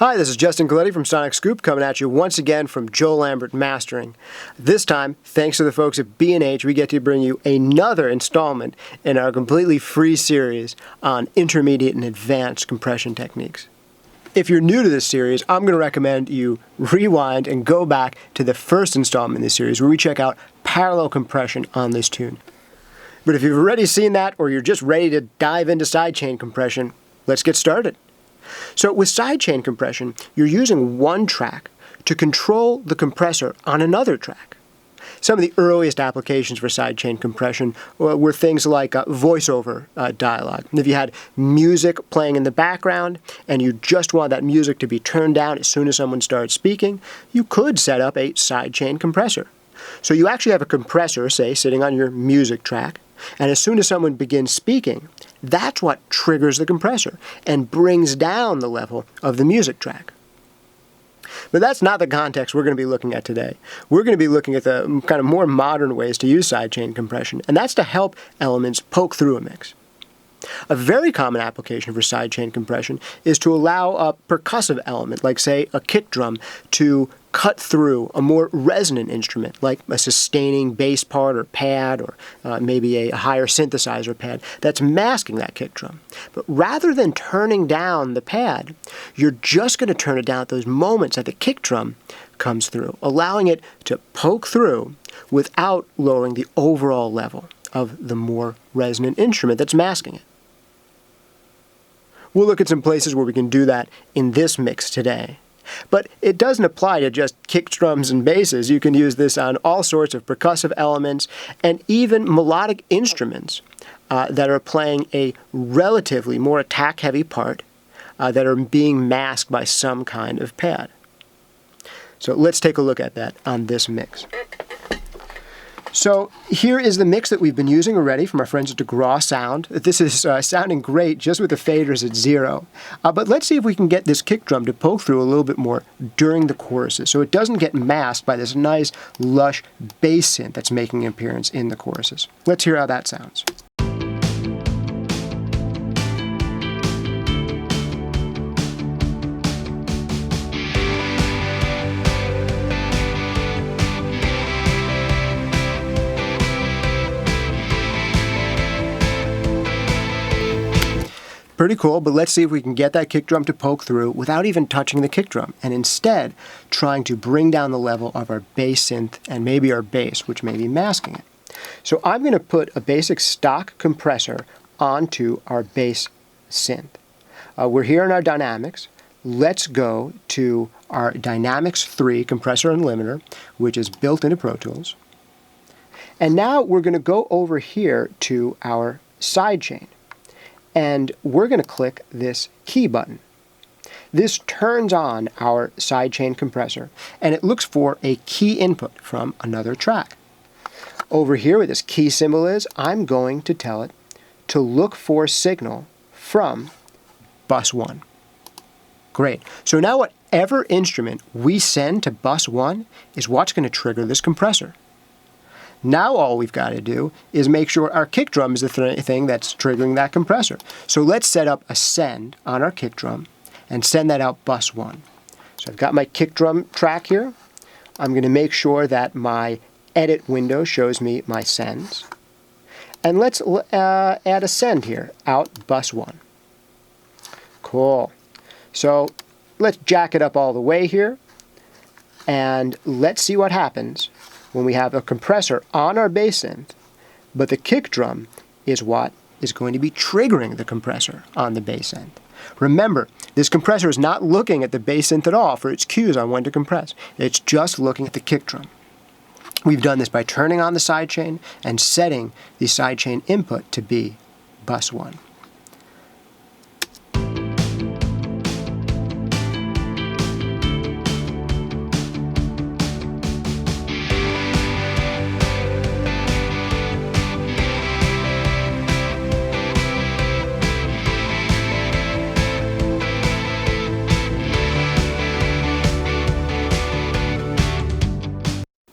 Hi, this is Justin Colletti from Sonic Scoop coming at you once again from Joe Lambert Mastering. This time, thanks to the folks at B&H, we get to bring you another installment in our completely free series on intermediate and advanced compression techniques. If you're new to this series, I'm going to recommend you rewind and go back to the first installment in this series where we check out parallel compression on this tune. But if you've already seen that or you're just ready to dive into sidechain compression, let's get started. So with sidechain compression, you're using one track to control the compressor on another track. Some of the earliest applications for sidechain compression were things like voiceover dialogue. If you had music playing in the background and you just want that music to be turned down as soon as someone starts speaking, you could set up a sidechain compressor. So you actually have a compressor, say, sitting on your music track, and as soon as someone begins speaking, that's what triggers the compressor and brings down the level of the music track. But that's not the context we're going to be looking at today. We're going to be looking at the kind of more modern ways to use sidechain compression, and that's to help elements poke through a mix. A very common application for sidechain compression is to allow a percussive element, like say a kick drum, to cut through a more resonant instrument, like a sustaining bass part or pad, or maybe a higher synthesizer pad that's masking that kick drum. But rather than turning down the pad, you're just going to turn it down at those moments that the kick drum comes through, allowing it to poke through without lowering the overall level of the more resonant instrument that's masking it. We'll look at some places where we can do that in this mix today. But it doesn't apply to just kick drums and basses. You can use this on all sorts of percussive elements and even melodic instruments that are playing a relatively more attack-heavy part that are being masked by some kind of pad. So let's take a look at that on this mix. So here is the mix that we've been using already from our friends at DeGraw Sound. This is sounding great just with the faders at 0. But let's see if we can get this kick drum to poke through a little bit more during the choruses so it doesn't get masked by this nice, lush bass synth that's making an appearance in the choruses. Let's hear how that sounds. Pretty cool, but let's see if we can get that kick drum to poke through without even touching the kick drum, and instead trying to bring down the level of our bass synth and maybe our bass, which may be masking it. So I'm going to put a basic stock compressor onto our bass synth. We're here in our dynamics. Let's go to our Dynamics 3 compressor and limiter, which is built into Pro Tools. And now we're going to go over here to our sidechain. And we're going to click this key button. This turns on our sidechain compressor, and it looks for a key input from another track. Over here where this key symbol is, I'm going to tell it to look for signal from bus 1. Great. So now whatever instrument we send to bus 1 is what's going to trigger this compressor. Now all we've got to do is make sure our kick drum is the thing that's triggering that compressor. So let's set up a send on our kick drum and send that out bus 1. So I've got my kick drum track here. I'm going to make sure that my edit window shows me my sends. And let's add a send here, out bus 1. Cool. So let's jack it up all the way here. And let's see what happens when we have a compressor on our bass synth, but the kick drum is what is going to be triggering the compressor on the bass synth. Remember, this compressor is not looking at the bass synth at all for its cues on when to compress. It's just looking at the kick drum. We've done this by turning on the sidechain and setting the sidechain input to be bus 1.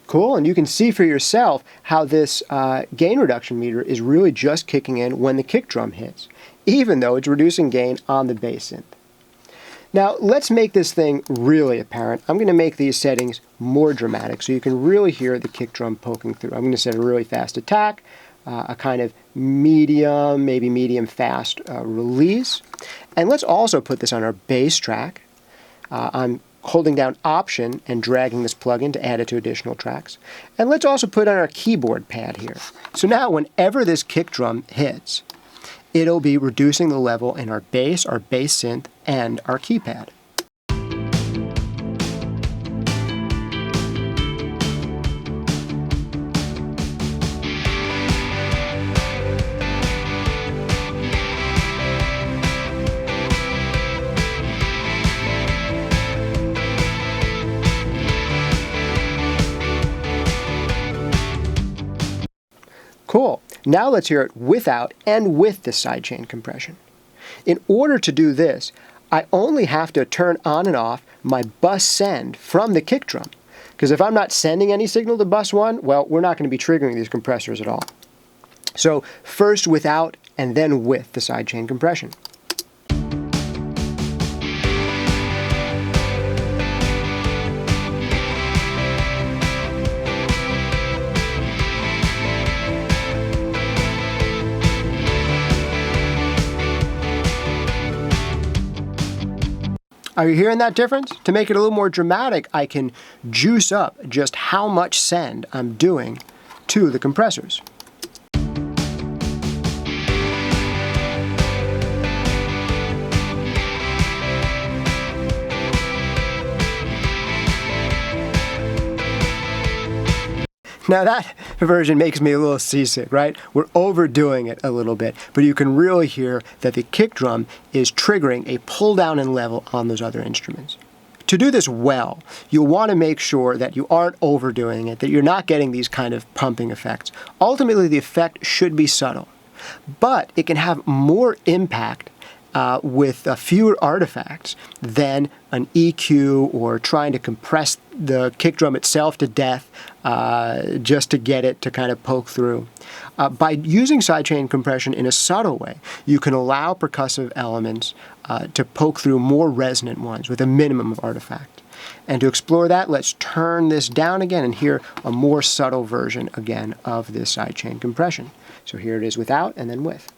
Cool, and you can see for yourself how this gain reduction meter is really just kicking in when the kick drum hits, even though it's reducing gain on the bass synth. Now let's make this thing really apparent. I'm going to make these settings more dramatic so you can really hear the kick drum poking through. I'm going to set a really fast attack, a kind of medium, maybe medium fast release. And let's also put this on our bass track. I'm holding down Option and dragging this plugin to add it to additional tracks. And let's also put on our keyboard pad here. So now whenever this kick drum hits, it'll be reducing the level in our bass synth, and our keypad. Cool. Now let's hear it without and with the sidechain compression. In order to do this, I only have to turn on and off my bus send from the kick drum. Because if I'm not sending any signal to bus 1, well, we're not going to be triggering these compressors at all. So first without and then with the sidechain compression. Are you hearing that difference? To make it a little more dramatic, I can juice up just how much send I'm doing to the compressors. Now that version makes me a little seasick, right? We're overdoing it a little bit, but you can really hear that the kick drum is triggering a pull down in level on those other instruments. To do this well, you'll want to make sure that you aren't overdoing it, that you're not getting these kind of pumping effects. Ultimately, the effect should be subtle, but it can have more impact with fewer artifacts than an EQ or trying to compress the kick drum itself to death just to get it to kind of poke through. By using sidechain compression in a subtle way, you can allow percussive elements to poke through more resonant ones with a minimum of artifact. And to explore that, let's turn this down again and hear a more subtle version again of this sidechain compression. So here it is without and then with.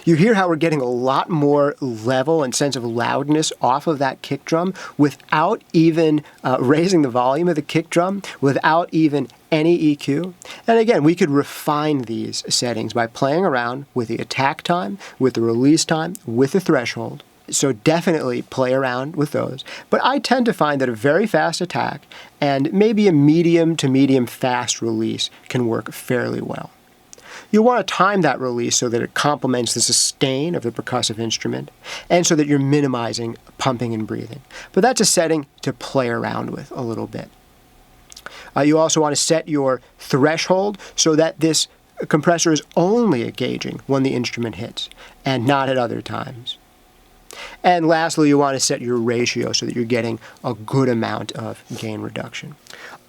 You hear how we're getting a lot more level and sense of loudness off of that kick drum without even raising the volume of the kick drum, without even any EQ. And again, we could refine these settings by playing around with the attack time, with the release time, with the threshold. So definitely play around with those. But I tend to find that a very fast attack and maybe a medium to medium fast release can work fairly well. You'll want to time that release so that it complements the sustain of the percussive instrument and so that you're minimizing pumping and breathing. But that's a setting to play around with a little bit. You also want to set your threshold so that this compressor is only engaging when the instrument hits and not at other times. And lastly, you want to set your ratio so that you're getting a good amount of gain reduction.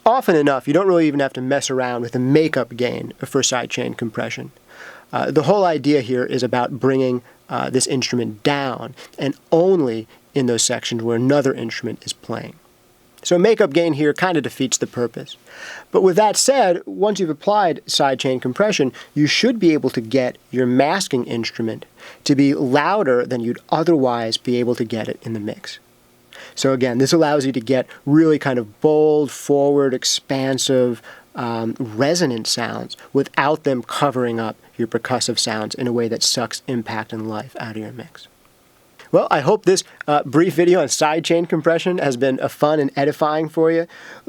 Often enough, you don't really even have to mess around with the makeup gain for sidechain compression. The whole idea here is about bringing this instrument down and only in those sections where another instrument is playing. So makeup gain here kind of defeats the purpose. But with that said, once you've applied sidechain compression, you should be able to get your masking instrument to be louder than you'd otherwise be able to get it in the mix. So again, this allows you to get really kind of bold, forward, expansive, resonant sounds without them covering up your percussive sounds in a way that sucks impact and life out of your mix. Well, I hope this brief video on sidechain compression has been fun and edifying for you.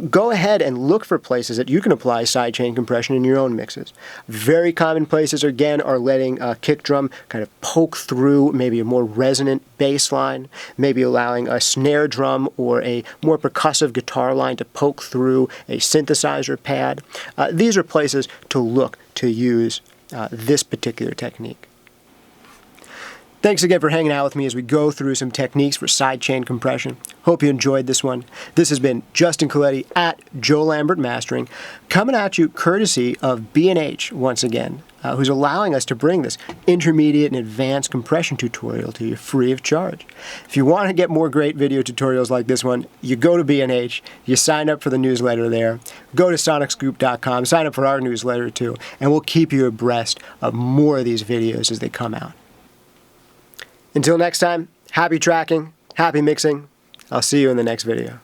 Go ahead and look for places that you can apply sidechain compression in your own mixes. Very common places, again, are letting a kick drum kind of poke through maybe a more resonant bass line, maybe allowing a snare drum or a more percussive guitar line to poke through a synthesizer pad. These are places to look to use this particular technique. Thanks again for hanging out with me as we go through some techniques for sidechain compression. Hope you enjoyed this one. This has been Justin Colletti at Joe Lambert Mastering, coming at you courtesy of B&H once again, who's allowing us to bring this intermediate and advanced compression tutorial to you free of charge. If you want to get more great video tutorials like this one, you go to B&H, you sign up for the newsletter there, go to sonicscoop.com, sign up for our newsletter too, and we'll keep you abreast of more of these videos as they come out. Until next time, happy tracking, happy mixing. I'll see you in the next video.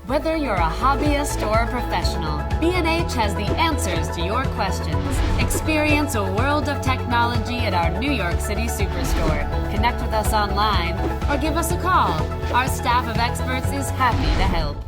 Whether you're a hobbyist or a professional, B&H has the answers to your questions. Experience a world of technology at our New York City Superstore. Connect with us online or give us a call. Our staff of experts is happy to help.